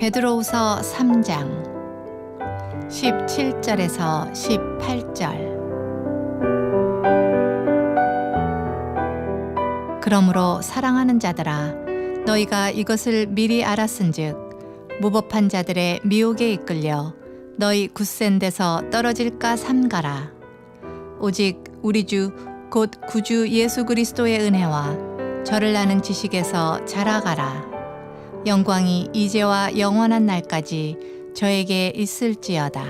베드로후서 3장 17절에서 18절. 그러므로 사랑하는 자들아, 너희가 이것을 미리 알았은즉 무법한 자들의 미혹에 이끌려 너희 굳센 데서 떨어질까 삼가라. 오직 우리 주 곧 구주 예수 그리스도의 은혜와 저를 아는 지식에서 자라가라. 영광이 이제와 영원한 날까지 저에게 있을지어다.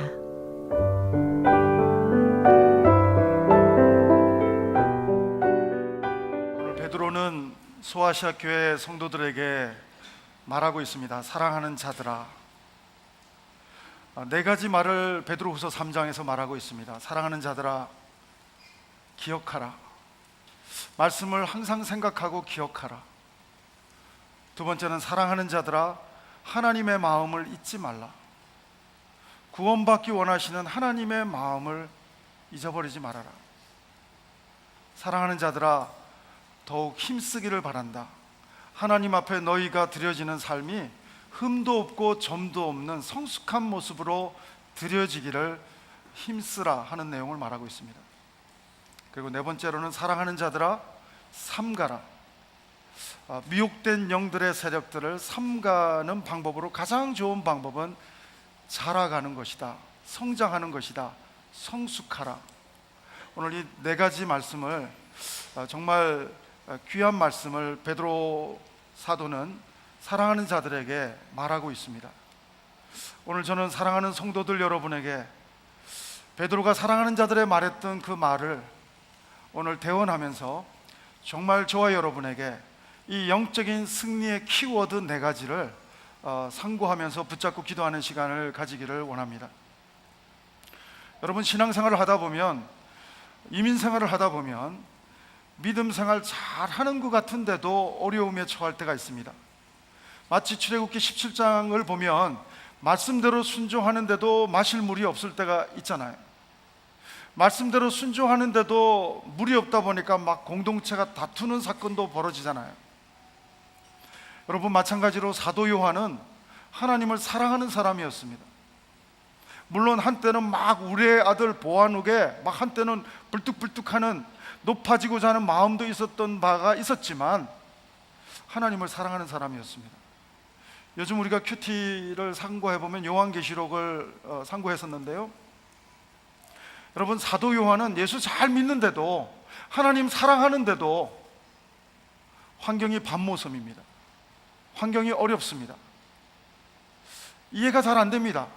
오늘 베드로는 소아시아 교회 성도들에게 말하고 있습니다. 사랑하는 자들아. 네 가지 말을 베드로후서 3장에서 말하고 있습니다. 사랑하는 자들아, 기억하라. 말씀을 항상 생각하고 기억하라. 두 번째는 사랑하는 자들아, 하나님의 마음을 잊지 말라. 구원받기 원하시는 하나님의 마음을 잊어버리지 말아라. 사랑하는 자들아, 더욱 힘쓰기를 바란다. 하나님 앞에 너희가 드려지는 삶이 흠도 없고 점도 없는 성숙한 모습으로 드려지기를 힘쓰라 하는 내용을 말하고 있습니다. 그리고 네 번째로는 사랑하는 자들아, 삼가라. 미혹된 영들의 세력들을 삼가는 방법으로 가장 좋은 방법은 자라가는 것이다, 성장하는 것이다, 성숙하라. 오늘 이 네 가지 말씀을, 정말 귀한 말씀을 베드로 사도는 사랑하는 자들에게 말하고 있습니다. 오늘 저는 사랑하는 성도들 여러분에게 베드로가 사랑하는 자들에 말했던 그 말을 오늘 대언하면서 정말 저와 여러분에게 이 영적인 승리의 키워드 네 가지를 상고하면서 붙잡고 기도하는 시간을 가지기를 원합니다. 여러분, 신앙생활을 하다 보면, 이민생활을 하다 보면 믿음 생활 잘 하는 것 같은데도 어려움에 처할 때가 있습니다. 마치 출애굽기 17장을 보면 말씀대로 순종하는데도 마실 물이 없을 때가 있잖아요. 말씀대로 순종하는데도 물이 없다 보니까 막 공동체가 다투는 사건도 벌어지잖아요. 여러분, 마찬가지로 사도 요한은 하나님을 사랑하는 사람이었습니다. 물론 한때는 막 우리의 아들 보아누게 막 한때는 불뚝불뚝하는 높아지고자 하는 마음도 있었던 바가 있었지만 하나님을 사랑하는 사람이었습니다. 요즘 우리가 큐티를 상고해보면 요한계시록을 상고했었는데요, 여러분, 사도 요한은 예수 잘 믿는데도, 하나님 사랑하는데도 환경이 반모섬입니다. 환경이 어렵습니다. 이해가 잘 안 됩니다.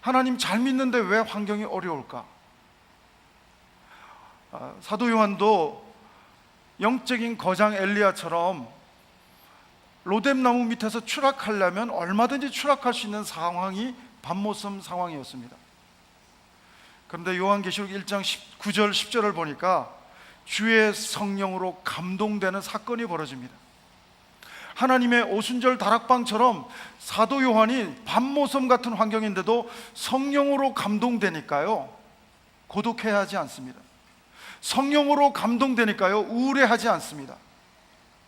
하나님 잘 믿는데 왜 환경이 어려울까? 사도 요한도 영적인 거장 엘리야처럼 로뎀나무 밑에서 추락하려면 얼마든지 추락할 수 있는 상황이 반모섬 상황이었습니다. 그런데 요한계시록 1장 9절 10절을 보니까 주의 성령으로 감동되는 사건이 벌어집니다. 하나님의 오순절 다락방처럼 사도 요한이 반모섬 같은 환경인데도 성령으로 감동되니까요, 고독해야 하지 않습니다. 성령으로 감동되니까요, 우울해하지 않습니다.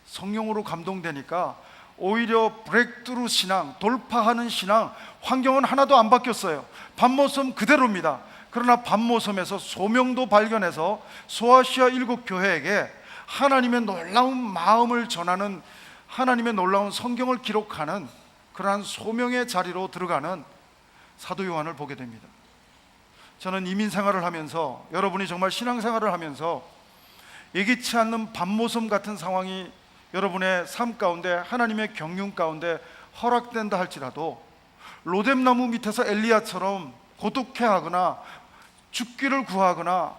성령으로 감동되니까 오히려 브레이크트루 신앙, 돌파하는 신앙, 환경은 하나도 안 바뀌었어요. 반모섬 그대로입니다. 그러나 반모섬에서 소명도 발견해서 소아시아 7교회에게 하나님의 놀라운 마음을 전하는, 하나님의 놀라운 성경을 기록하는 그러한 소명의 자리로 들어가는 사도 요한을 보게 됩니다. 저는 이민생활을 하면서, 여러분이 정말 신앙생활을 하면서 예기치 않는 반모섬 같은 상황이 여러분의 삶 가운데, 하나님의 경륜 가운데 허락된다 할지라도 로뎀나무 밑에서 엘리야처럼 고독해하거나 죽기를 구하거나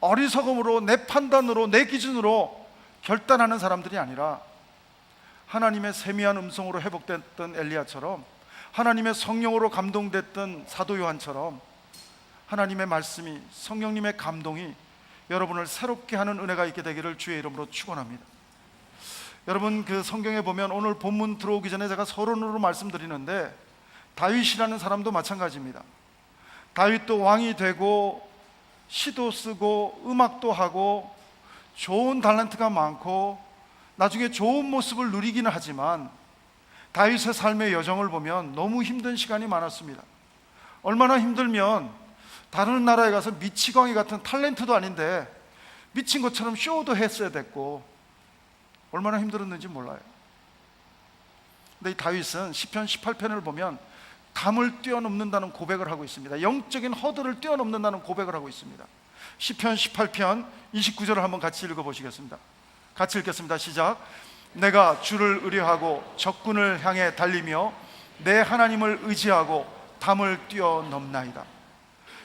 어리석음으로 내 판단으로, 내 기준으로 결단하는 사람들이 아니라 하나님의 세미한 음성으로 회복됐던 엘리야처럼, 하나님의 성령으로 감동됐던 사도 요한처럼 하나님의 말씀이, 성령님의 감동이 여러분을 새롭게 하는 은혜가 있게 되기를 주의 이름으로 축원합니다. 여러분, 그 성경에 보면, 오늘 본문 들어오기 전에 제가 서론으로 말씀드리는데, 다윗이라는 사람도 마찬가지입니다. 다윗도 왕이 되고 시도 쓰고 음악도 하고 좋은 탤런트가 많고 나중에 좋은 모습을 누리기는 하지만 다윗의 삶의 여정을 보면 너무 힘든 시간이 많았습니다. 얼마나 힘들면 다른 나라에 가서 미치광이 같은 탤런트도 아닌데 미친 것처럼 쇼도 했어야 됐고, 얼마나 힘들었는지 몰라요. 근데 이 다윗은 시편 18편을 보면 담을 뛰어넘는다는 고백을 하고 있습니다. 영적인 허들을 뛰어넘는다는 고백을 하고 있습니다. 시편 18편 29절을 한번 같이 읽어보시겠습니다. 같이 읽겠습니다. 시작. 내가 주를 의뢰하고 적군을 향해 달리며 내 하나님을 의지하고 담을 뛰어넘나이다.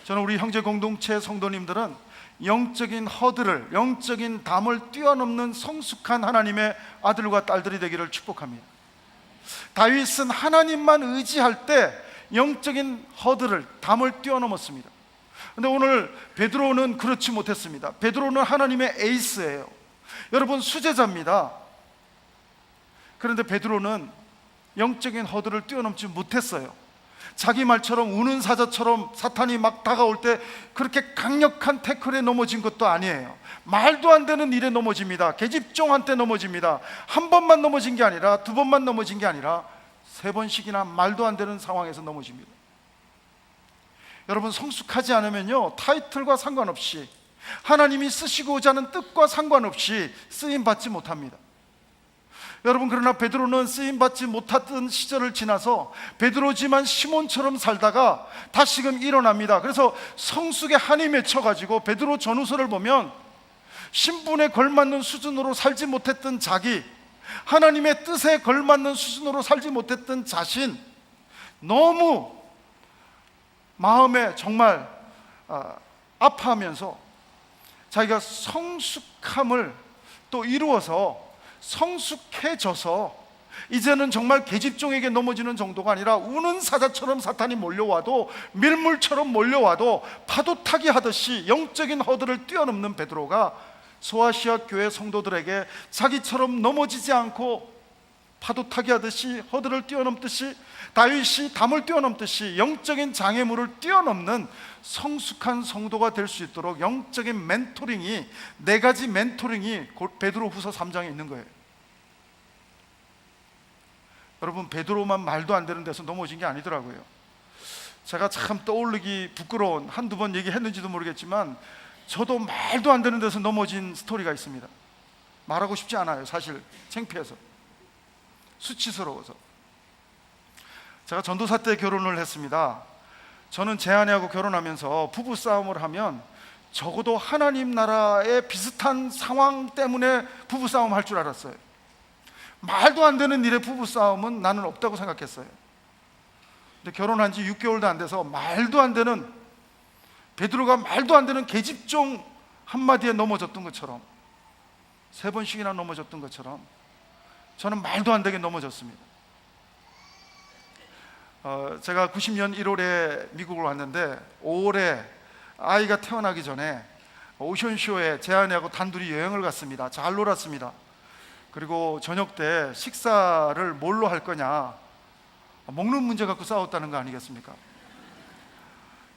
저는 우리 형제 공동체 성도님들은 영적인 허들을, 영적인 담을 뛰어넘는 성숙한 하나님의 아들과 딸들이 되기를 축복합니다. 다윗은 하나님만 의지할 때 영적인 허들을, 담을 뛰어넘었습니다. 그런데 오늘 베드로는 그렇지 못했습니다. 베드로는 하나님의 에이스예요. 여러분, 수제자입니다. 그런데 베드로는 영적인 허들을 뛰어넘지 못했어요. 자기 말처럼 우는 사자처럼 사탄이 막 다가올 때 그렇게 강력한 태클에 넘어진 것도 아니에요. 말도 안 되는 일에 넘어집니다. 계집종한테 넘어집니다. 한 번만 넘어진 게 아니라, 두 번만 넘어진 게 아니라 3번씩이나 말도 안 되는 상황에서 넘어집니다. 여러분, 성숙하지 않으면요, 타이틀과 상관없이, 하나님이 쓰시고자 하는 뜻과 상관없이 쓰임받지 못합니다. 여러분, 그러나 베드로는 쓰임받지 못했던 시절을 지나서 베드로지만 시몬처럼 살다가 다시금 일어납니다. 그래서 성숙의 한이 맺혀가지고 베드로 전후서를 보면 신분에 걸맞는 수준으로 살지 못했던 자기, 하나님의 뜻에 걸맞는 수준으로 살지 못했던 자신, 너무 마음에 정말 아파하면서 자기가 성숙함을 또 이루어서 성숙해져서 이제는 정말 계집종에게 넘어지는 정도가 아니라 우는 사자처럼 사탄이 몰려와도, 밀물처럼 몰려와도 파도 타기 하듯이 영적인 허들을 뛰어넘는 베드로가 소아시아 교회 성도들에게 자기처럼 넘어지지 않고 파도 타기 하듯이 허들을 뛰어넘듯이, 다윗이 담을 뛰어넘듯이 영적인 장애물을 뛰어넘는 성숙한 성도가 될 수 있도록 영적인 멘토링이, 4가지 멘토링이 베드로 후서 3장에 있는 거예요. 여러분, 베드로만 말도 안 되는 데서 넘어진 게 아니더라고요. 제가 참 떠올리기 부끄러운, 한두 번 얘기했는지도 모르겠지만 저도 말도 안 되는 데서 넘어진 스토리가 있습니다. 말하고 싶지 않아요. 사실 창피해서, 수치스러워서. 제가 전도사 때 결혼을 했습니다. 저는 제 아내하고 결혼하면서 부부싸움을 하면 적어도 하나님 나라의 비슷한 상황 때문에 부부싸움 할 줄 알았어요. 말도 안 되는 일의 부부싸움은 나는 없다고 생각했어요. 근데 결혼한 지 6개월도 안 돼서 말도 안 되는, 베드로가 말도 안 되는 계집종 한마디에 넘어졌던 것처럼, 3번씩이나 넘어졌던 것처럼 저는 말도 안 되게 넘어졌습니다. 제가 90년 1월에 미국을 왔는데 5월에 아이가 태어나기 전에 오션쇼에 제 아내하고 단둘이 여행을 갔습니다. 잘 놀았습니다. 그리고 저녁 때 식사를 뭘로 할 거냐, 먹는 문제 갖고 싸웠다는 거 아니겠습니까?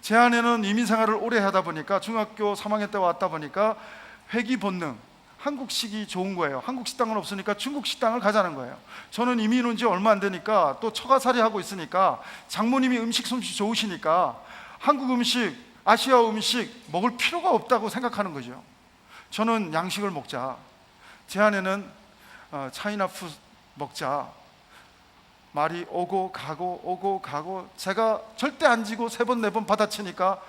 제 아내는 이민생활을 오래 하다 보니까, 중학교 3학년 때 왔다 보니까 회귀 본능, 한국식이 좋은 거예요. 한국 식당은 없으니까 중국 식당을 가자는 거예요. 저는 이민 온 지 얼마 안 되니까, 또 처가살이 하고 있으니까, 장모님이 음식 솜씨 좋으시니까 한국 음식, 아시아 음식 먹을 필요가 없다고 생각하는 거죠. 저는 양식을 먹자, 제 아내는 차이나 푸드 먹자. 말이 오고 가고 오고 가고, 제가 절대 안 지고 3번 4번 받아치니까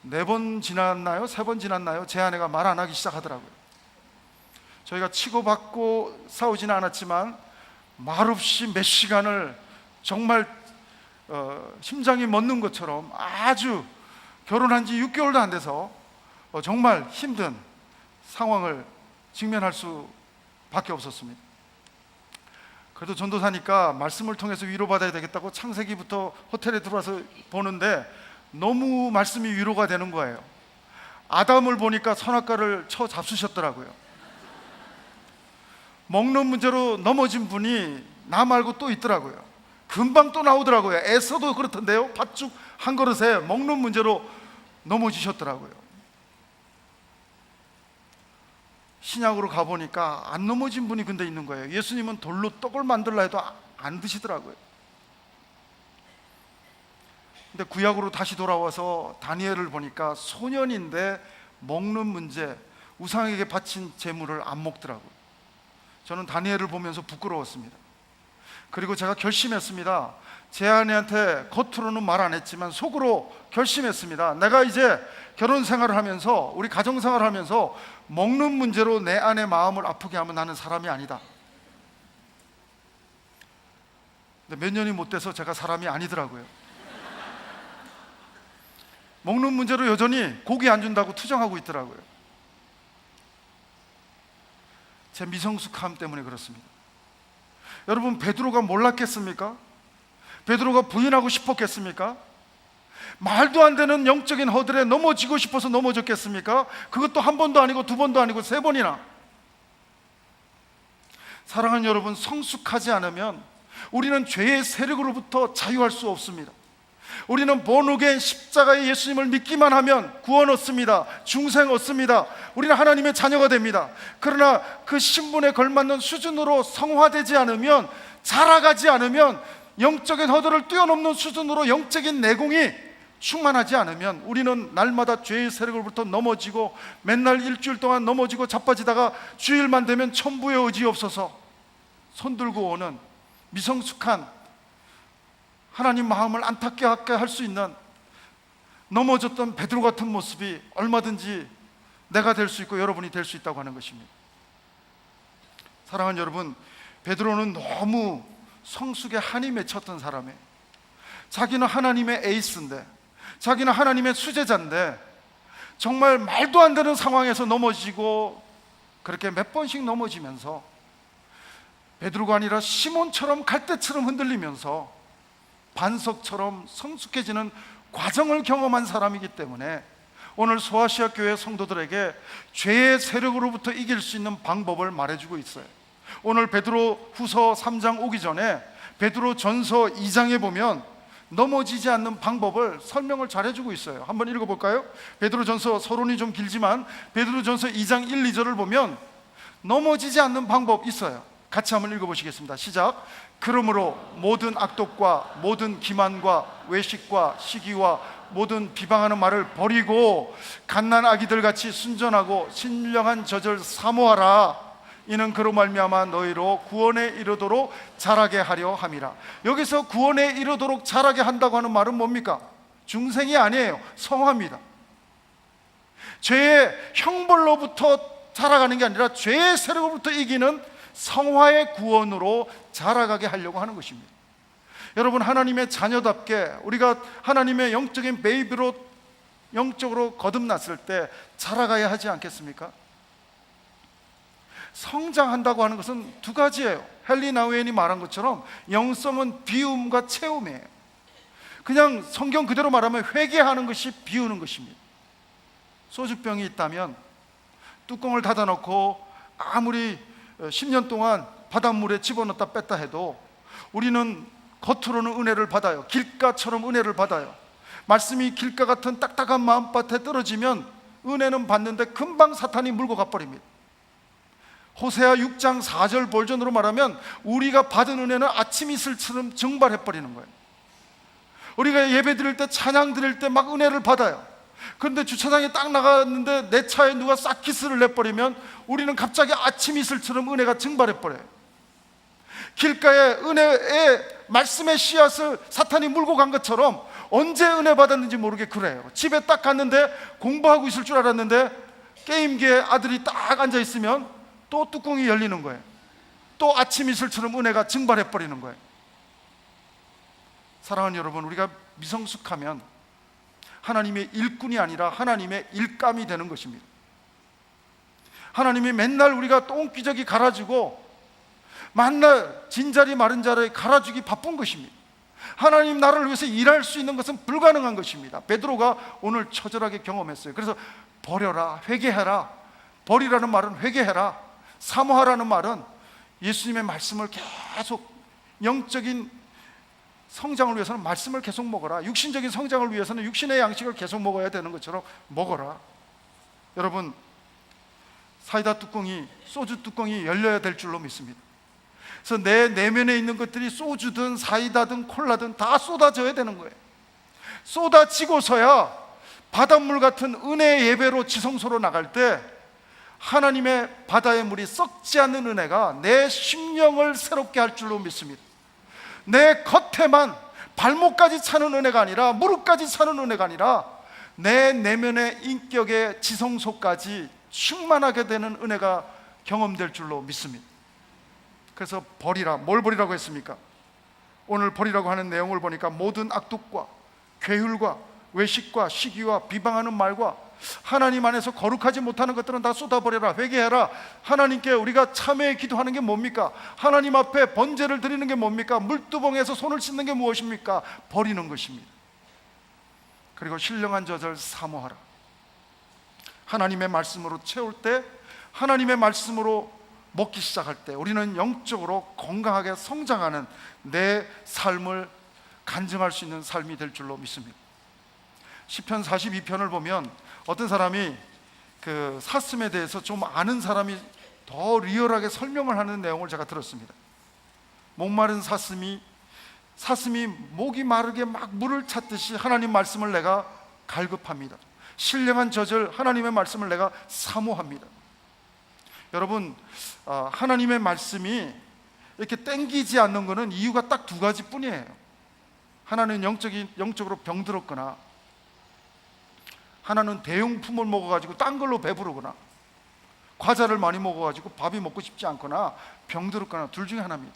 4번 지났나요? 3번 지났나요? 제 아내가 말 안 하기 시작하더라고요. 저희가 치고받고 싸우지는 않았지만 말없이 몇 시간을 정말 심장이 멎는 것처럼 아주, 결혼한 지 6개월도 안 돼서 정말 힘든 상황을 직면할 수밖에 없었습니다. 그래도 전도사니까 말씀을 통해서 위로받아야 되겠다고 창세기부터 호텔에 들어와서 보는데 너무 말씀이 위로가 되는 거예요. 아담을 보니까 선악과를 쳐 잡수셨더라고요. 먹는 문제로 넘어진 분이 나 말고 또 있더라고요. 금방 또 나오더라고요. 애써도 그렇던데요, 팥죽 한 그릇에 먹는 문제로 넘어지셨더라고요. 신약으로 가보니까 안 넘어진 분이 근데 있는 거예요. 예수님은 돌로 떡을 만들라 해도 안 드시더라고요. 근데 구약으로 다시 돌아와서 다니엘을 보니까 소년인데 먹는 문제, 우상에게 바친 제물을 안 먹더라고요. 저는 다니엘을 보면서 부끄러웠습니다. 그리고 제가 결심했습니다. 제 아내한테 겉으로는 말 안 했지만 속으로 결심했습니다. 내가 이제 결혼 생활을 하면서, 우리 가정 생활을 하면서 먹는 문제로 내 아내 마음을 아프게 하면 나는 사람이 아니다. 근데 몇 년이 못 돼서 제가 사람이 아니더라고요. 먹는 문제로 여전히 고기 안 준다고 투정하고 있더라고요. 제 미성숙함 때문에 그렇습니다. 여러분, 베드로가 몰랐겠습니까? 베드로가 부인하고 싶었겠습니까? 말도 안 되는 영적인 허들에 넘어지고 싶어서 넘어졌겠습니까? 그것도 한 번도 아니고 두 번도 아니고 세 번이나. 사랑하는 여러분, 성숙하지 않으면 우리는 죄의 세력으로부터 자유할 수 없습니다. 우리는 본우게 십자가의 예수님을 믿기만 하면 구원 얻습니다. 중생 얻습니다. 우리는 하나님의 자녀가 됩니다. 그러나 그 신분에 걸맞는 수준으로 성화되지 않으면, 자라가지 않으면, 영적인 허들을 뛰어넘는 수준으로 영적인 내공이 충만하지 않으면 우리는 날마다 죄의 세력으로부터 넘어지고, 맨날 일주일 동안 넘어지고 자빠지다가 주일만 되면 천부의 의지 없어서 손들고 오는 미성숙한, 하나님 마음을 안타깝게 하게 할 수 있는 넘어졌던 베드로 같은 모습이 얼마든지 내가 될 수 있고 여러분이 될 수 있다고 하는 것입니다. 사랑하는 여러분, 베드로는 너무 성숙에 한이 맺혔던 사람이에요. 자기는 하나님의 에이스인데, 자기는 하나님의 수제자인데, 정말 말도 안 되는 상황에서 넘어지고, 그렇게 몇 번씩 넘어지면서 베드로가 아니라 시몬처럼 갈대처럼 흔들리면서 반석처럼 성숙해지는 과정을 경험한 사람이기 때문에 오늘 소아시아 교회 성도들에게 죄의 세력으로부터 이길 수 있는 방법을 말해주고 있어요. 오늘 베드로 후서 3장 오기 전에 베드로 전서 2장에 보면 넘어지지 않는 방법을 설명을 잘해주고 있어요. 한번 읽어볼까요? 베드로 전서, 서론이 좀 길지만 베드로 전서 2장 1, 2절을 보면 넘어지지 않는 방법 있어요. 같이 한번 읽어보시겠습니다. 시작. 그러므로 모든 악독과 모든 기만과 외식과 시기와 모든 비방하는 말을 버리고 갓난 아기들 같이 순전하고 신령한 젖을 사모하라. 이는 그로 말미암아 너희로 구원에 이르도록 자라게 하려 함이라. 여기서 구원에 이르도록 자라게 한다고 하는 말은 뭡니까? 중생이 아니에요. 성화입니다. 죄의 형벌로부터 자라가는 게 아니라 죄의 세력으로부터 이기는 성화의 구원으로 자라가게 하려고 하는 것입니다. 여러분, 하나님의 자녀답게 우리가 하나님의 영적인 베이비로 영적으로 거듭났을 때 자라가야 하지 않겠습니까? 성장한다고 하는 것은 두 가지예요. 헨리 나우엔이 말한 것처럼 영성은 비움과 채움이에요. 그냥 성경 그대로 말하면 회개하는 것이 비우는 것입니다. 소주병이 있다면 뚜껑을 닫아놓고 아무리 10년 동안 바닷물에 집어넣었다 뺐다 해도 우리는 겉으로는 은혜를 받아요. 길가처럼 은혜를 받아요. 말씀이 길가 같은 딱딱한 마음밭에 떨어지면 은혜는 받는데 금방 사탄이 물고 가버립니다. 호세아 6장 4절 버전으로 말하면 우리가 받은 은혜는 아침 이슬처럼 증발해버리는 거예요. 우리가 예배 드릴 때, 찬양 드릴 때 막 은혜를 받아요. 그런데 주차장에 딱 나갔는데 내 차에 누가 싹 키스를 내버리면 우리는 갑자기 아침 이슬처럼 은혜가 증발해버려요. 길가에 은혜의 말씀의 씨앗을 사탄이 물고 간 것처럼 언제 은혜 받았는지 모르게 그래요. 집에 딱 갔는데 공부하고 있을 줄 알았는데 게임기에 아들이 딱 앉아있으면 또 뚜껑이 열리는 거예요. 또 아침 이슬처럼 은혜가 증발해버리는 거예요. 사랑하는 여러분, 우리가 미성숙하면 하나님의 일꾼이 아니라 하나님의 일감이 되는 것입니다. 하나님이 맨날 우리가 똥기저귀 갈아주고 만날 진자리 마른 자리 갈아주기 바쁜 것입니다. 하나님 나라를 위해서 일할 수 있는 것은 불가능한 것입니다. 베드로가 오늘 처절하게 경험했어요. 그래서 버려라, 회개해라. 버리라는 말은 회개해라. 사모하라는 말은 예수님의 말씀을 계속, 영적인 성장을 위해서는 말씀을 계속 먹어라. 육신적인 성장을 위해서는 육신의 양식을 계속 먹어야 되는 것처럼 먹어라. 여러분, 사이다 뚜껑이, 소주 뚜껑이 열려야 될 줄로 믿습니다. 그래서 내 내면에 있는 것들이 소주든 사이다든 콜라든 다 쏟아져야 되는 거예요. 쏟아지고서야 바닷물 같은 은혜의 예배로 지성소로 나갈 때 하나님의 바다의 물이 썩지 않는 은혜가 내 심령을 새롭게 할 줄로 믿습니다. 내 겉에만 발목까지 차는 은혜가 아니라 무릎까지 차는 은혜가 아니라 내 내면의 인격의 지성소까지 충만하게 되는 은혜가 경험될 줄로 믿습니다. 그래서 버리라. 뭘 버리라고 했습니까? 오늘 버리라고 하는 내용을 보니까 모든 악독과 괴휼과 외식과 시기와 비방하는 말과 하나님 안에서 거룩하지 못하는 것들은 다 쏟아버려라. 회개해라. 하나님께 우리가 참회의 기도하는 게 뭡니까? 하나님 앞에 번제를 드리는 게 뭡니까? 물두봉에서 손을 씻는 게 무엇입니까? 버리는 것입니다. 그리고 신령한 젖을 사모하라. 하나님의 말씀으로 채울 때, 하나님의 말씀으로 먹기 시작할 때 우리는 영적으로 건강하게 성장하는 내 삶을 간증할 수 있는 삶이 될 줄로 믿습니다. 시편 42편을 보면 어떤 사람이 그 사슴에 대해서 좀 아는 사람이 더 리얼하게 설명을 하는 내용을 제가 들었습니다. 목마른 사슴이 목이 마르게 막 물을 찾듯이 하나님 말씀을 내가 갈급합니다. 신령한 젖을 하나님의 말씀을 내가 사모합니다. 여러분, 하나님의 말씀이 이렇게 땡기지 않는 것은 이유가 딱 두 가지 뿐이에요. 하나는 영적으로 병들었거나, 하나는 대용품을 먹어가지고 딴 걸로 배부르거나, 과자를 많이 먹어가지고 밥이 먹고 싶지 않거나 병들었거나, 둘 중에 하나입니다.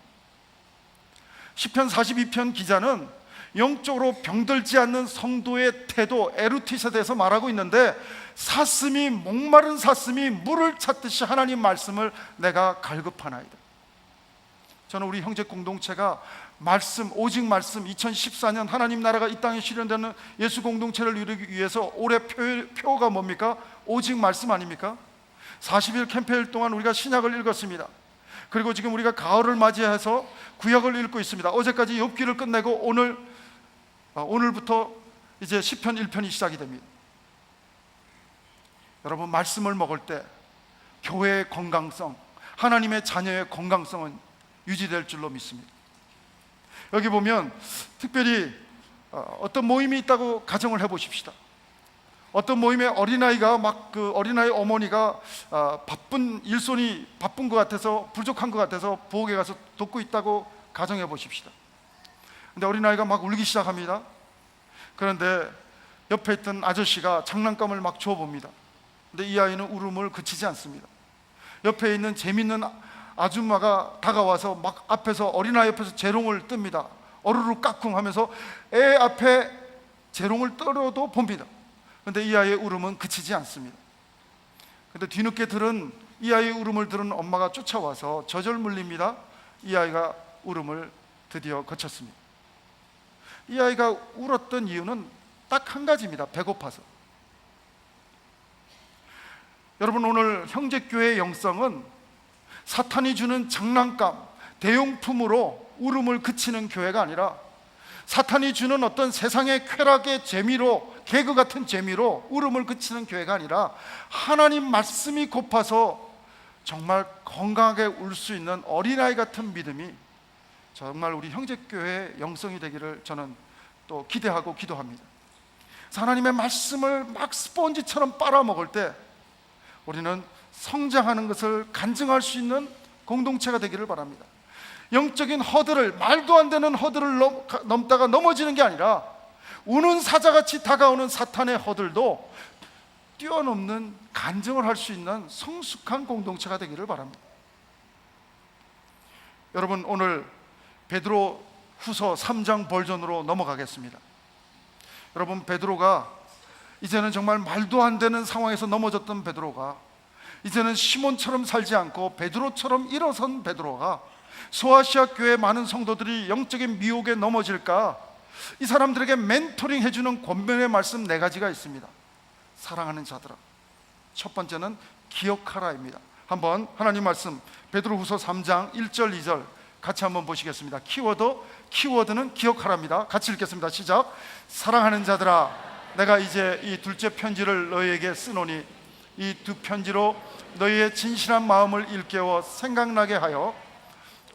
시편 42편 기자는 영적으로 병들지 않는 성도의 태도, 에루티스에 대해서 말하고 있는데, 목마른 사슴이 물을 찾듯이 하나님 말씀을 내가 갈급하나이다. 저는 우리 형제 공동체가 오직 말씀, 2014년 하나님 나라가 이 땅에 실현되는 예수 공동체를 이루기 위해서 올해 표가 뭡니까? 오직 말씀 아닙니까? 40일 캠페인 동안 우리가 신약을 읽었습니다. 그리고 지금 우리가 가을을 맞이해서 구약을 읽고 있습니다. 어제까지 욥기를 끝내고 오늘부터 이제 시편 1편이 시작이 됩니다. 여러분, 말씀을 먹을 때 교회의 건강성, 하나님의 자녀의 건강성은 유지될 줄로 믿습니다. 여기 보면 특별히 어떤 모임이 있다고 가정을 해보십시다. 어떤 모임에 어린아이가 어린아이 어머니가 일손이 바쁜 것 같아서, 부족한 것 같아서 부엌에 가서 돕고 있다고 가정해 보십시다. 근데 어린아이가 막 울기 시작합니다. 그런데 옆에 있던 아저씨가 장난감을 막 주워봅니다. 근데 이 아이는 울음을 그치지 않습니다. 옆에 있는 재밌는 아줌마가 다가와서 막 어린아이 옆에서 재롱을 뜹니다. 어르르 까꿍 하면서 애 앞에 재롱을 떨어도 봅니다. 그런데 이 아이의 울음은 그치지 않습니다. 그런데 뒤늦게 이 아이의 울음을 들은 엄마가 쫓아와서 젖을 물립니다. 이 아이가 울음을 드디어 그쳤습니다. 이 아이가 울었던 이유는 딱 한 가지입니다. 배고파서. 여러분, 오늘 형제교회의 영성은 사탄이 주는 장난감, 대용품으로 울음을 그치는 교회가 아니라, 사탄이 주는 어떤 세상의 쾌락의 재미로, 개그 같은 재미로 울음을 그치는 교회가 아니라, 하나님 말씀이 고파서 정말 건강하게 울 수 있는 어린아이 같은 믿음이 정말 우리 형제교회의 영성이 되기를 저는 또 기대하고 기도합니다. 그래서 하나님의 말씀을 막 스폰지처럼 빨아먹을 때 우리는 성장하는 것을 간증할 수 있는 공동체가 되기를 바랍니다. 영적인 말도 안 되는 허들을 넘다가 넘어지는 게 아니라, 우는 사자같이 다가오는 사탄의 허들도 뛰어넘는 간증을 할 수 있는 성숙한 공동체가 되기를 바랍니다. 여러분, 오늘 베드로 후서 3장 버전으로 넘어가겠습니다. 여러분, 베드로가 이제는 정말 말도 안 되는 상황에서 넘어졌던 베드로가 이제는 시몬처럼 살지 않고 베드로처럼 일어선 베드로가, 소아시아 교회 많은 성도들이 영적인 미혹에 넘어질까, 이 사람들에게 멘토링 해주는 권면의 말씀 4가지가 있습니다. 사랑하는 자들아, 첫 번째는 기억하라입니다. 한번 하나님 말씀 베드로후서 3장 1절 2절 같이 한번 보시겠습니다. 키워드는 기억하라입니다. 같이 읽겠습니다. 시작. 사랑하는 자들아, 내가 이제 이 둘째 편지를 너희에게 쓰노니 이 두 편지로 너희의 진실한 마음을 일깨워 생각나게 하여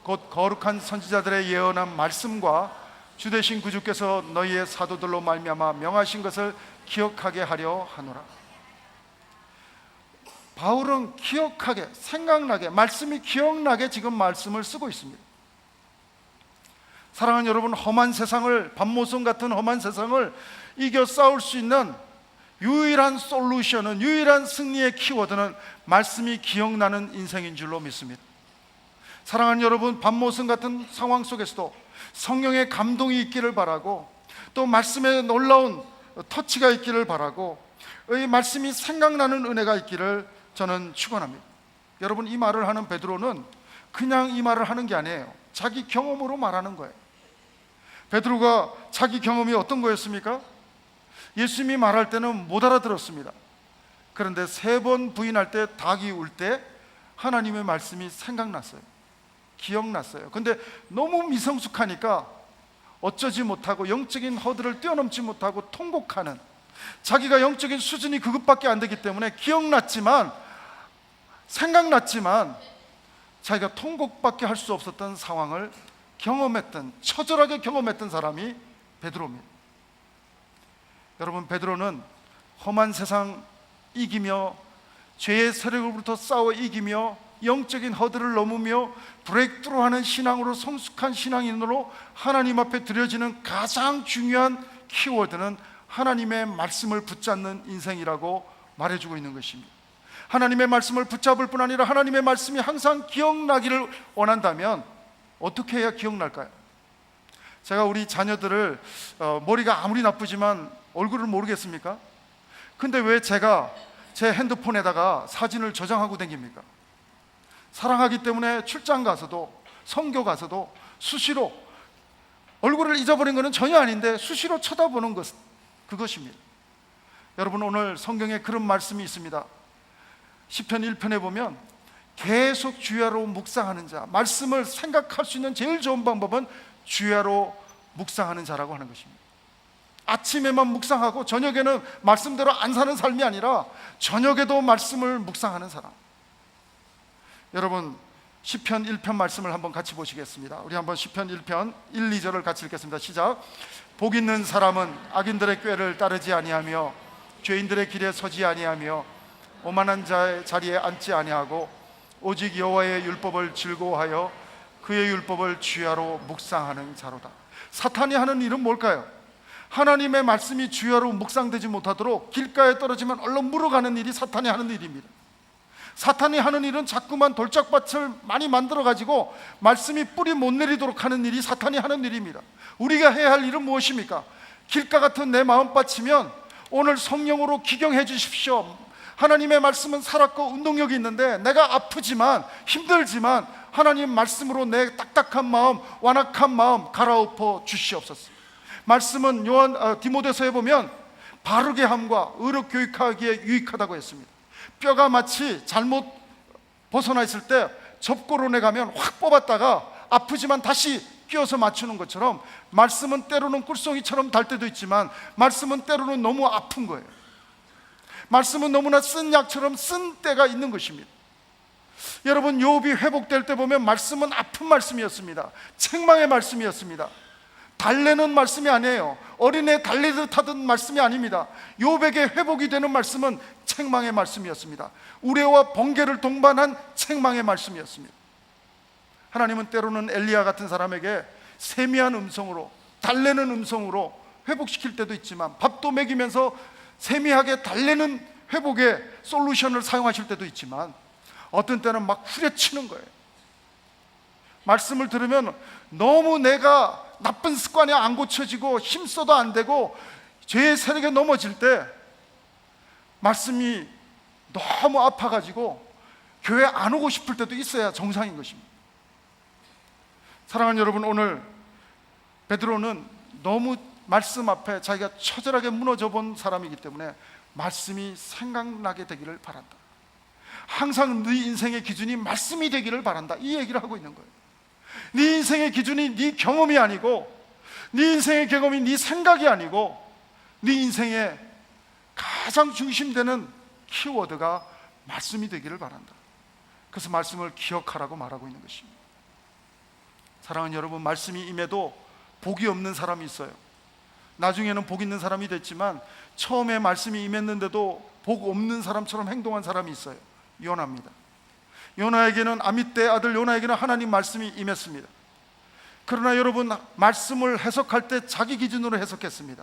곧 거룩한 선지자들의 예언한 말씀과 주되신 구주께서 너희의 사도들로 말미암아 명하신 것을 기억하게 하려 하노라. 바울은 기억하게, 생각나게, 말씀이 기억나게 지금 말씀을 쓰고 있습니다. 사랑하는 여러분, 험한 세상을, 밤모성 같은 험한 세상을 이겨 싸울 수 있는 유일한 솔루션은, 유일한 승리의 키워드는 말씀이 기억나는 인생인 줄로 믿습니다. 사랑하는 여러분, 밤모성 같은 상황 속에서도 성령의 감동이 있기를 바라고, 또 말씀에 놀라운 터치가 있기를 바라고, 이 말씀이 생각나는 은혜가 있기를 저는 축원합니다. 여러분, 이 말을 하는 베드로는 그냥 이 말을 하는 게 아니에요. 자기 경험으로 말하는 거예요. 베드로가 자기 경험이 어떤 거였습니까? 예수님이 말할 때는 못 알아들었습니다. 그런데 3번 부인할 때, 닭이 울 때 하나님의 말씀이 생각났어요. 기억났어요. 근데 너무 미성숙하니까 어쩌지 못하고 영적인 허들을 뛰어넘지 못하고 통곡하는, 자기가 영적인 수준이 그것밖에 안 되기 때문에 기억났지만, 생각났지만 자기가 통곡밖에 할 수 없었던 상황을 경험했던, 처절하게 경험했던 사람이 베드로입니다. 여러분, 베드로는 험한 세상 이기며, 죄의 세력으로부터 싸워 이기며, 영적인 허들을 넘으며 브레이크트루하는 신앙으로, 성숙한 신앙인으로 하나님 앞에 드려지는 가장 중요한 키워드는 하나님의 말씀을 붙잡는 인생이라고 말해주고 있는 것입니다. 하나님의 말씀을 붙잡을 뿐 아니라 하나님의 말씀이 항상 기억나기를 원한다면 어떻게 해야 기억날까요? 제가 우리 자녀들을 머리가 아무리 나쁘지만 얼굴을 모르겠습니까? 근데 왜 제가 제 핸드폰에다가 사진을 저장하고 다닙니까? 사랑하기 때문에 출장 가서도, 선교 가서도 수시로, 얼굴을 잊어버린 것은 전혀 아닌데 수시로 쳐다보는 것, 그것입니다. 여러분, 오늘 성경에 그런 말씀이 있습니다. 시편 1편에 보면 계속 주야로 묵상하는 자, 말씀을 생각할 수 있는 제일 좋은 방법은 주야로 묵상하는 자라고 하는 것입니다. 아침에만 묵상하고 저녁에는 말씀대로 안 사는 삶이 아니라 저녁에도 말씀을 묵상하는 사람. 여러분, 시편 1편 말씀을 한번 같이 보시겠습니다. 우리 한번 시편 1편 1, 2절을 같이 읽겠습니다. 시작. 복 있는 사람은 악인들의 꾀를 따르지 아니하며 죄인들의 길에 서지 아니하며 오만한 자의 자리에 앉지 아니하고 오직 여호와의 율법을 즐거워하여 그의 율법을 주야로 묵상하는 자로다. 사탄이 하는 일은 뭘까요? 하나님의 말씀이 주야로 묵상되지 못하도록 길가에 떨어지면 얼른 물어가는 일이 사탄이 하는 일입니다. 사탄이 하는 일은 자꾸만 돌짝밭을 많이 만들어가지고 말씀이 뿌리 못 내리도록 하는 일이 사탄이 하는 일입니다. 우리가 해야 할 일은 무엇입니까? 길가 같은 내 마음밭이면 오늘 성령으로 기경해 주십시오. 하나님의 말씀은 살았고 운동력이 있는데 내가 아프지만, 힘들지만 하나님 말씀으로 내 딱딱한 마음, 완악한 마음 갈아엎어 주시옵소서. 말씀은 디모데서에 보면 바르게 함과 의로 교육하기에 유익하다고 했습니다. 뼈가 마치 잘못 벗어나 있을 때 접고론에 가면 확 뽑았다가 아프지만 다시 끼워서 맞추는 것처럼, 말씀은 때로는 꿀송이처럼 달 때도 있지만 말씀은 때로는 너무 아픈 거예요. 말씀은 너무나 쓴 약처럼 쓴 때가 있는 것입니다. 여러분, 욥이 회복될 때 보면 말씀은 아픈 말씀이었습니다. 책망의 말씀이었습니다. 달래는 말씀이 아니에요. 어린애 달래듯 하던 말씀이 아닙니다. 욥에게 회복이 되는 말씀은 책망의 말씀이었습니다. 우레와 번개를 동반한 책망의 말씀이었습니다. 하나님은 때로는 엘리야 같은 사람에게 세미한 음성으로, 달래는 음성으로 회복시킬 때도 있지만, 밥도 먹이면서 세미하게 달래는 회복의 솔루션을 사용하실 때도 있지만, 어떤 때는 막 후려치는 거예요. 말씀을 들으면 너무 내가 나쁜 습관이 안 고쳐지고 힘써도 안 되고 죄의 세력에 넘어질 때 말씀이 너무 아파가지고 교회 안 오고 싶을 때도 있어야 정상인 것입니다. 사랑하는 여러분, 오늘 베드로는 너무 말씀 앞에 자기가 처절하게 무너져 본 사람이기 때문에 말씀이 생각나게 되기를 바란다. 항상 네 인생의 기준이 말씀이 되기를 바란다, 이 얘기를 하고 있는 거예요. 네 인생의 기준이 네 경험이 아니고, 네 인생의 경험이 네 생각이 아니고, 네 인생의 가장 중심되는 키워드가 말씀이 되기를 바란다. 그래서 말씀을 기억하라고 말하고 있는 것입니다. 사랑하는 여러분, 말씀이 임해도 복이 없는 사람이 있어요. 나중에는 복 있는 사람이 됐지만 처음에 말씀이 임했는데도 복 없는 사람처럼 행동한 사람이 있어요. 요나입니다. 요나에게는 아미떼 아들 요나에게는 하나님 말씀이 임했습니다. 그러나 여러분, 말씀을 해석할 때 자기 기준으로 해석했습니다.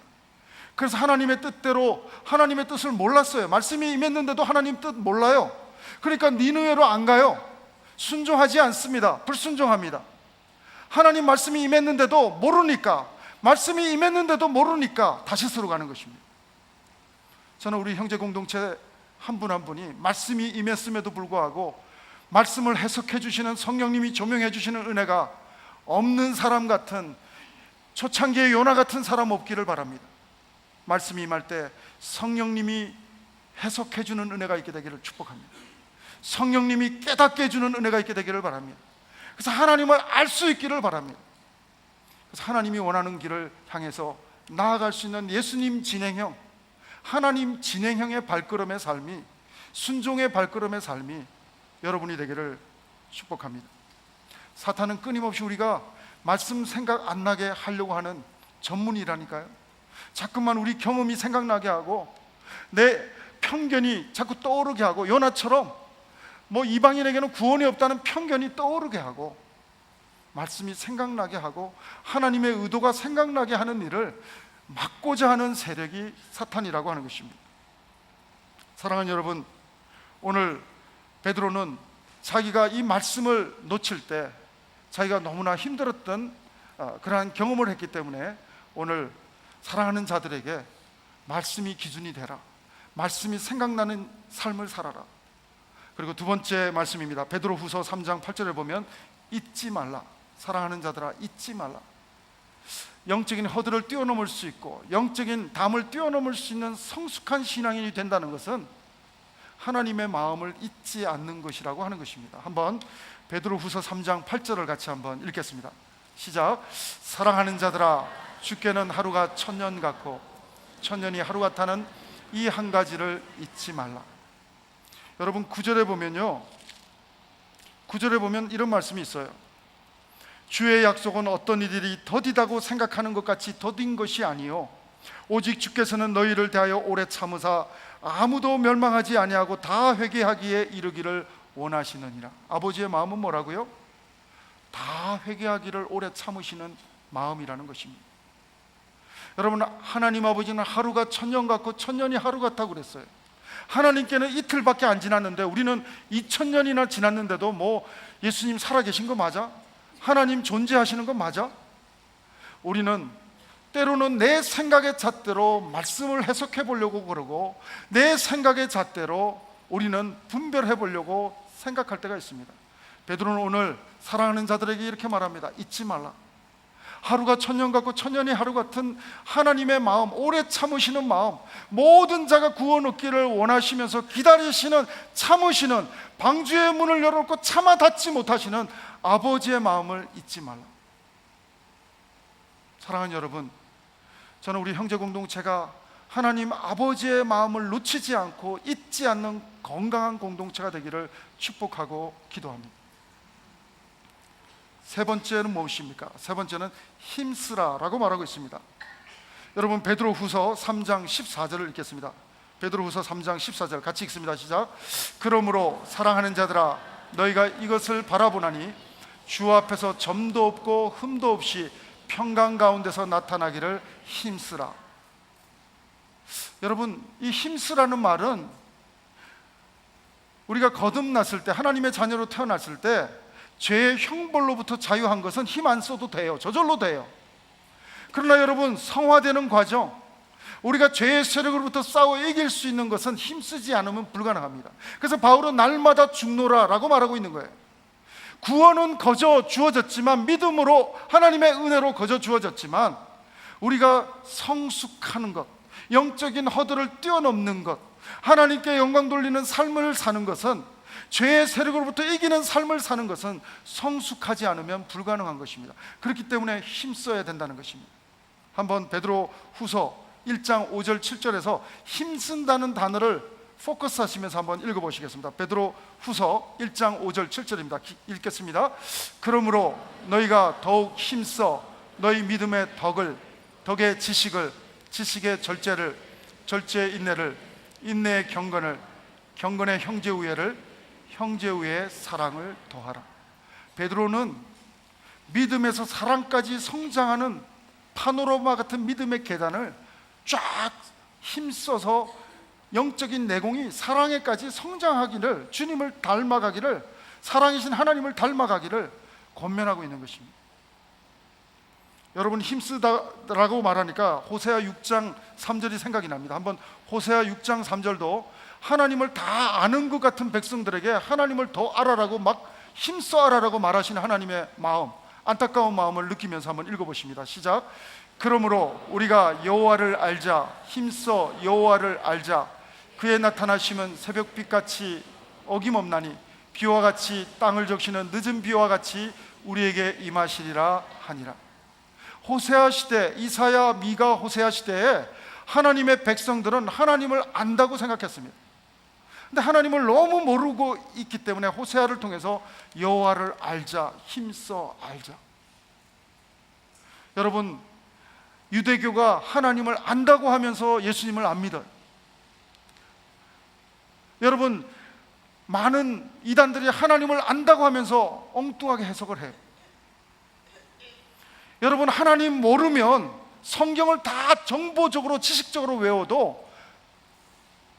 그래서 하나님의 뜻대로 하나님의 뜻을 몰랐어요. 말씀이 임했는데도 하나님 뜻 몰라요. 그러니까 니느웨로 안 가요. 순종하지 않습니다. 불순종합니다. 하나님 말씀이 임했는데도 모르니까, 말씀이 임했는데도 모르니까 다시스로 가는 것입니다. 저는 우리 형제 공동체 한 분 한 분이 말씀이 임했음에도 불구하고 말씀을 해석해 주시는 성령님이 조명해 주시는 은혜가 없는 사람 같은, 초창기의 요나 같은 사람 없기를 바랍니다. 말씀이 임할 때 성령님이 해석해 주는 은혜가 있게 되기를 축복합니다. 성령님이 깨닫게 해주는 은혜가 있게 되기를 바랍니다. 그래서 하나님을 알 수 있기를 바랍니다. 그래서 하나님이 원하는 길을 향해서 나아갈 수 있는 예수님 진행형, 하나님 진행형의 발걸음의 삶이, 순종의 발걸음의 삶이 여러분이 되기를 축복합니다. 사탄은 끊임없이 우리가 말씀 생각 안 나게 하려고 하는 전문이라니까요. 자꾸만 우리 경험이 생각나게 하고 내 편견이 자꾸 떠오르게 하고, 요나처럼 이방인에게는 구원이 없다는 편견이 떠오르게 하고, 말씀이 생각나게 하고 하나님의 의도가 생각나게 하는 일을 막고자 하는 세력이 사탄이라고 하는 것입니다. 사랑하는 여러분, 오늘 베드로는 자기가 이 말씀을 놓칠 때 자기가 너무나 힘들었던 그러한 경험을 했기 때문에 오늘 사랑하는 자들에게 말씀이 기준이 되라, 말씀이 생각나는 삶을 살아라. 그리고 두 번째 말씀입니다. 베드로후서 3장 8절에 보면 잊지 말라, 사랑하는 자들아 잊지 말라. 영적인 허들을 뛰어넘을 수 있고 영적인 담을 뛰어넘을 수 있는 성숙한 신앙인이 된다는 것은 하나님의 마음을 잊지 않는 것이라고 하는 것입니다. 한번 베드로후서 3장 8절을 같이 한번 읽겠습니다. 시작. 사랑하는 자들아 주께는 하루가 천년 같고 천년이 하루 같다는 이 한 가지를 잊지 말라. 여러분, 9절에 보면요, 9절에 보면 이런 말씀이 있어요. 주의 약속은 어떤 이들이 더디다고 생각하는 것 같이 더딘 것이 아니요 오직 주께서는 너희를 대하여 오래 참으사 아무도 멸망하지 아니하고 다 회개하기에 이르기를 원하시느니라. 아버지의 마음은 뭐라고요? 다 회개하기를 오래 참으시는 마음이라는 것입니다. 여러분, 하나님 아버지는 하루가 천년 같고 천년이 하루 같다고 그랬어요. 하나님께는 이틀밖에 안 지났는데 우리는 2000년이나 지났는데도 예수님 살아계신 거 맞아? 하나님 존재하시는 거 맞아? 우리는 때로는 내 생각의 잣대로 말씀을 해석해 보려고 그러고 내 생각의 잣대로 우리는 분별해 보려고 생각할 때가 있습니다. 베드로는 오늘 사랑하는 자들에게 이렇게 말합니다. 잊지 말라. 하루가 천년 같고 천년이 하루 같은 하나님의 마음, 오래 참으시는 마음, 모든 자가 구원 얻기를 원하시면서 기다리시는, 참으시는, 방주의 문을 열어놓고 참아 닫지 못하시는 아버지의 마음을 잊지 말라. 사랑하는 여러분, 저는 우리 형제 공동체가 하나님 아버지의 마음을 놓치지 않고 잊지 않는 건강한 공동체가 되기를 축복하고 기도합니다. 세 번째는 무엇입니까? 세 번째는 힘쓰라라고 말하고 있습니다. 여러분, 베드로후서 3장 14절을 읽겠습니다. 베드로후서 3장 14절 같이 읽습니다. 시작. 그러므로 사랑하는 자들아 너희가 이것을 바라보나니 주 앞에서 점도 없고 흠도 없이 평강 가운데서 나타나기를 힘쓰라. 여러분, 이 힘쓰라는 말은 우리가 거듭났을 때, 하나님의 자녀로 태어났을 때 죄의 형벌로부터 자유한 것은 힘 안 써도 돼요. 저절로 돼요. 그러나 여러분, 성화되는 과정, 우리가 죄의 세력으로부터 싸워 이길 수 있는 것은 힘쓰지 않으면 불가능합니다. 그래서 바울은 날마다 죽노라 라고 말하고 있는 거예요. 구원은 거저 주어졌지만, 믿음으로 하나님의 은혜로 거저 주어졌지만, 우리가 성숙하는 것, 영적인 허들을 뛰어넘는 것, 하나님께 영광 돌리는 삶을 사는 것은, 죄의 세력으로부터 이기는 삶을 사는 것은 성숙하지 않으면 불가능한 것입니다. 그렇기 때문에 힘써야 된다는 것입니다. 한번 베드로 후서 1장 5절 7절에서 힘쓴다는 단어를 포커스 하시면서 한번 읽어보시겠습니다. 베드로 후서 1장 5절 7절입니다. 읽겠습니다. 그러므로 너희가 더욱 힘써 너희 믿음의 덕의 지식을, 지식의 절제를, 절제의 인내를, 인내의 경건을, 경건의 형제 우애를, 형제 우애의 사랑을 더하라. 베드로는 믿음에서 사랑까지 성장하는 파노라마 같은 믿음의 계단을 쫙 힘써서 영적인 내공이 사랑에까지 성장하기를, 주님을 닮아가기를, 사랑이신 하나님을 닮아가기를 권면하고 있는 것입니다. 여러분, 힘쓰다라고 말하니까 호세아 6장 3절이 생각이 납니다. 한번 호세아 6장 3절도 하나님을 다 아는 것 같은 백성들에게 하나님을 더 알아라고 막 힘써 알아라고 말하시는 하나님의 마음, 안타까운 마음을 느끼면서 한번 읽어보십니다. 시작. 그러므로 우리가 여호와를 알자, 힘써 여호와를 알자. 그의 나타나심은 새벽빛같이 어김없나니 비와 같이 땅을 적시는 늦은 비와 같이 우리에게 임하시리라 하니라. 호세아 시대, 이사야, 미가, 호세아 시대에 하나님의 백성들은 하나님을 안다고 생각했습니다. 근데 하나님을 너무 모르고 있기 때문에 호세아를 통해서 여호와를 알자, 힘써 알자. 여러분, 유대교가 하나님을 안다고 하면서 예수님을 안 믿어요. 여러분, 많은 이단들이 하나님을 안다고 하면서 엉뚱하게 해석을 해요. 여러분, 하나님 모르면 성경을 다 정보적으로 지식적으로 외워도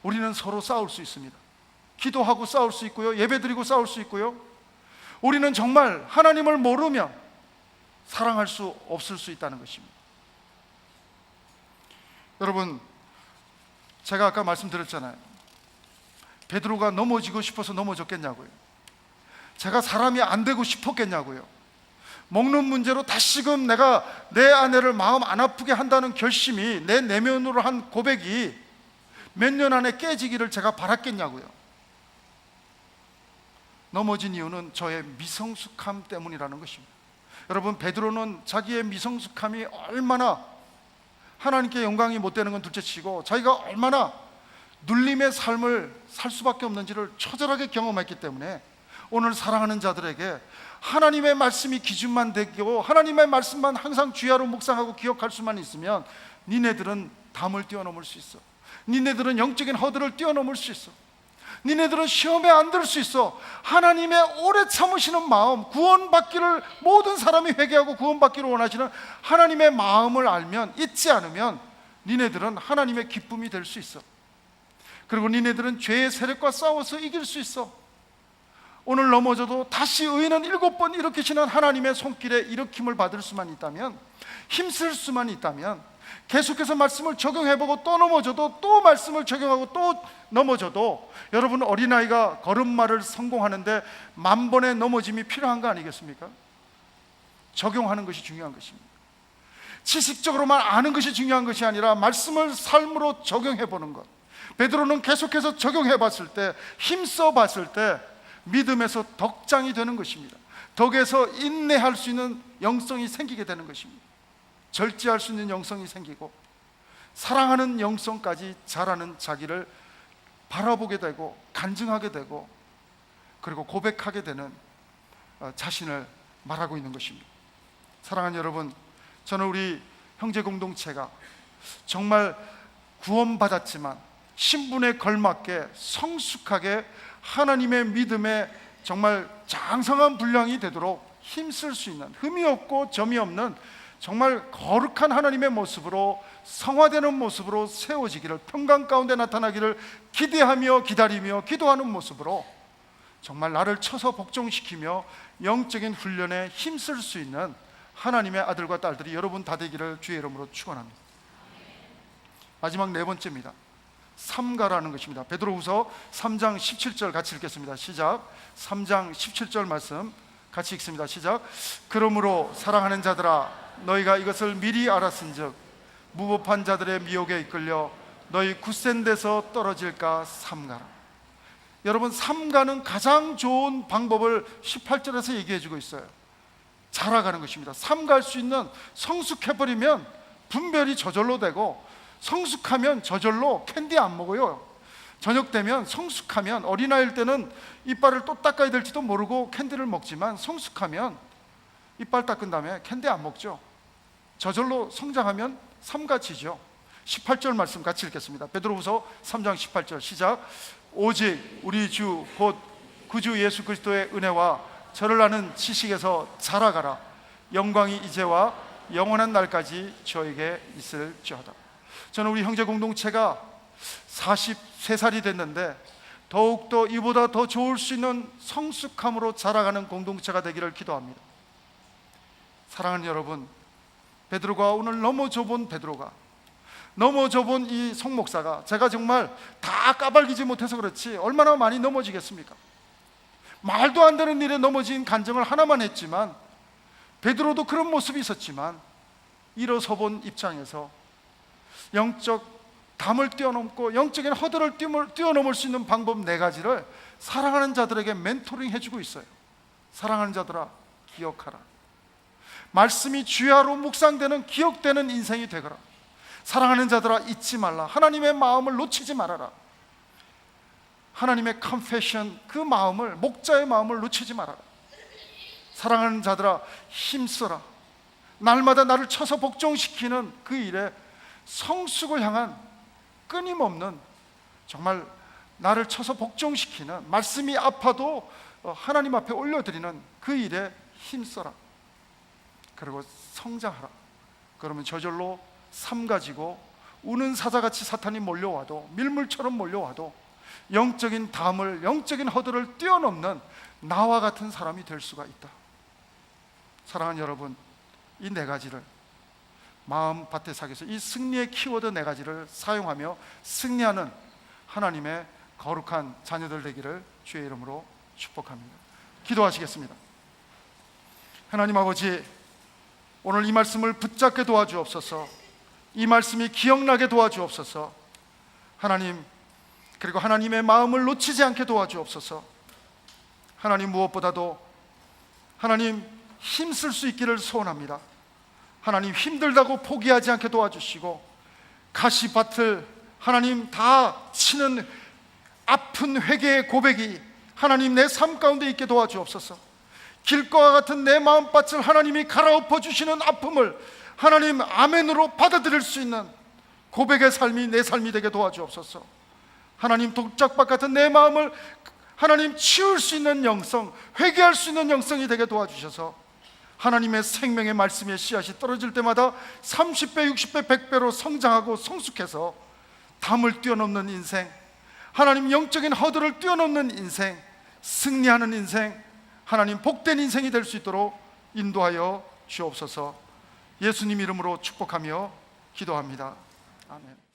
우리는 서로 싸울 수 있습니다. 기도하고 싸울 수 있고요, 예배드리고 싸울 수 있고요. 우리는 정말 하나님을 모르면 사랑할 수 없을 수 있다는 것입니다. 여러분, 제가 아까 말씀드렸잖아요. 베드로가 넘어지고 싶어서 넘어졌겠냐고요. 제가 사람이 안 되고 싶었겠냐고요. 먹는 문제로 다시금 내가 내 아내를 마음 안 아프게 한다는 결심이, 내 내면으로 한 고백이 몇 년 안에 깨지기를 제가 바랐겠냐고요. 넘어진 이유는 저의 미성숙함 때문이라는 것입니다. 여러분, 베드로는 자기의 미성숙함이 얼마나 하나님께 영광이 못 되는 건 둘째치고 자기가 얼마나 눌림의 삶을 살 수밖에 없는지를 처절하게 경험했기 때문에 오늘 사랑하는 자들에게 하나님의 말씀이 기준만 되고 하나님의 말씀만 항상 주야로 묵상하고 기억할 수만 있으면 니네들은 담을 뛰어넘을 수 있어. 니네들은 영적인 허들을 뛰어넘을 수 있어. 니네들은 시험에 안 들 수 있어. 하나님의 오래 참으시는 마음, 구원받기를, 모든 사람이 회개하고 구원받기를 원하시는 하나님의 마음을 알면, 잊지 않으면 니네들은 하나님의 기쁨이 될 수 있어. 그리고 니네들은 죄의 세력과 싸워서 이길 수 있어. 오늘 넘어져도 다시 의인은 7번 일으키시는 하나님의 손길에 일으킴을 받을 수만 있다면, 힘쓸 수만 있다면, 계속해서 말씀을 적용해보고 또 넘어져도 또 말씀을 적용하고 또 넘어져도, 여러분, 어린아이가 걸음마를 성공하는데 10,000번의 넘어짐이 필요한 거 아니겠습니까? 적용하는 것이 중요한 것입니다. 지식적으로만 아는 것이 중요한 것이 아니라 말씀을 삶으로 적용해보는 것. 베드로는 계속해서 적용해봤을 때, 힘써봤을 때 믿음에서 덕장이 되는 것입니다. 덕에서 인내할 수 있는 영성이 생기게 되는 것입니다. 절제할 수 있는 영성이 생기고 사랑하는 영성까지 자라는 자기를 바라보게 되고 간증하게 되고 그리고 고백하게 되는 자신을 말하고 있는 것입니다. 사랑하는 여러분, 저는 우리 형제 공동체가 정말 구원받았지만 신분에 걸맞게 성숙하게 하나님의 믿음에 정말 장성한 분량이 되도록 힘쓸 수 있는, 흠이 없고 점이 없는 정말 거룩한 하나님의 모습으로, 성화되는 모습으로 세워지기를, 평강 가운데 나타나기를 기대하며 기다리며 기도하는 모습으로 정말 나를 쳐서 복종시키며 영적인 훈련에 힘쓸 수 있는 하나님의 아들과 딸들이 여러분 다 되기를 주의 이름으로 축원합니다. 마지막 4번째입니다. 삼가라는 것입니다. 베드로후서 3장 17절 같이 읽겠습니다. 시작. 3장 17절 말씀 같이 읽습니다. 시작. 그러므로 사랑하는 자들아, 너희가 이것을 미리 알았은즉 무법한 자들의 미혹에 이끌려 너희 굳센 데서 떨어질까 삼가라. 여러분, 삼가는 가장 좋은 방법을 18절에서 얘기해주고 있어요. 자라가는 것입니다. 삼갈 수 있는, 성숙해버리면 분별이 저절로 되고, 성숙하면 저절로 캔디 안 먹어요. 저녁 되면 성숙하면, 어린아이일 때는 이빨을 또 닦아야 될지도 모르고 캔디를 먹지만 성숙하면 이빨 닦은 다음에 캔디 안 먹죠. 저절로 성장하면 삼가치죠. 18절 말씀 같이 읽겠습니다. 베드로후서 3장 18절 시작. 오직 우리 주 곧 구주 예수 그리스도의 은혜와 저를 아는 지식에서 자라가라. 영광이 이제와 영원한 날까지 저에게 있을지어다. 저는 우리 형제 공동체가 43살이 됐는데 더욱더 이보다 더 좋을 수 있는 성숙함으로 자라가는 공동체가 되기를 기도합니다. 사랑하는 여러분, 베드로가 오늘 넘어져본 베드로가, 넘어져본 이 송 목사가, 제가 정말 다 까발리지 못해서 그렇지 얼마나 많이 넘어지겠습니까? 말도 안 되는 일에 넘어진 간증을 하나만 했지만, 베드로도 그런 모습이 있었지만 일어서 본 입장에서 영적 담을 뛰어넘고 영적인 허들을 뛰어넘을 수 있는 방법 4가지를 사랑하는 자들에게 멘토링 해주고 있어요. 사랑하는 자들아 기억하라. 말씀이 주야로 묵상되는 기억되는 인생이 되거라. 사랑하는 자들아 잊지 말라. 하나님의 마음을 놓치지 말아라. 하나님의 confession, 그 마음을, 목자의 마음을 놓치지 말아라. 사랑하는 자들아 힘써라. 날마다 나를 쳐서 복종시키는 그 일에 성숙을 향한 끊임없는, 정말 나를 쳐서 복종시키는, 말씀이 아파도 하나님 앞에 올려드리는 그 일에 힘써라. 그리고 성장하라. 그러면 저절로 삶 가지고 우는 사자같이 사탄이 몰려와도, 밀물처럼 몰려와도 영적인 담을, 영적인 허들을 뛰어넘는 나와 같은 사람이 될 수가 있다. 사랑하는 여러분, 이 4가지를 마음밭에 사기에서 이 승리의 키워드 4가지를 사용하며 승리하는 하나님의 거룩한 자녀들 되기를 주의 이름으로 축복합니다. 기도하시겠습니다. 하나님 아버지, 오늘 이 말씀을 붙잡게 도와주옵소서. 이 말씀이 기억나게 도와주옵소서. 하나님, 그리고 하나님의 마음을 놓치지 않게 도와주옵소서. 하나님, 무엇보다도 하나님 힘쓸 수 있기를 소원합니다. 하나님, 힘들다고 포기하지 않게 도와주시고, 가시밭을 하나님 다 치는 아픈 회개의 고백이 하나님 내 삶 가운데 있게 도와주옵소서. 길가와 같은 내 마음밭을 하나님이 갈아엎어 주시는 아픔을 하나님 아멘으로 받아들일 수 있는 고백의 삶이 내 삶이 되게 도와주옵소서. 하나님, 독작밭 같은 내 마음을 하나님 치울 수 있는 영성, 회개할 수 있는 영성이 되게 도와주셔서 하나님의 생명의 말씀의 씨앗이 떨어질 때마다 30배, 60배, 100배로 성장하고 성숙해서 담을 뛰어넘는 인생, 하나님 영적인 허들을 뛰어넘는 인생, 승리하는 인생, 하나님 복된 인생이 될 수 있도록 인도하여 주옵소서. 예수님 이름으로 축복하며 기도합니다. 아멘.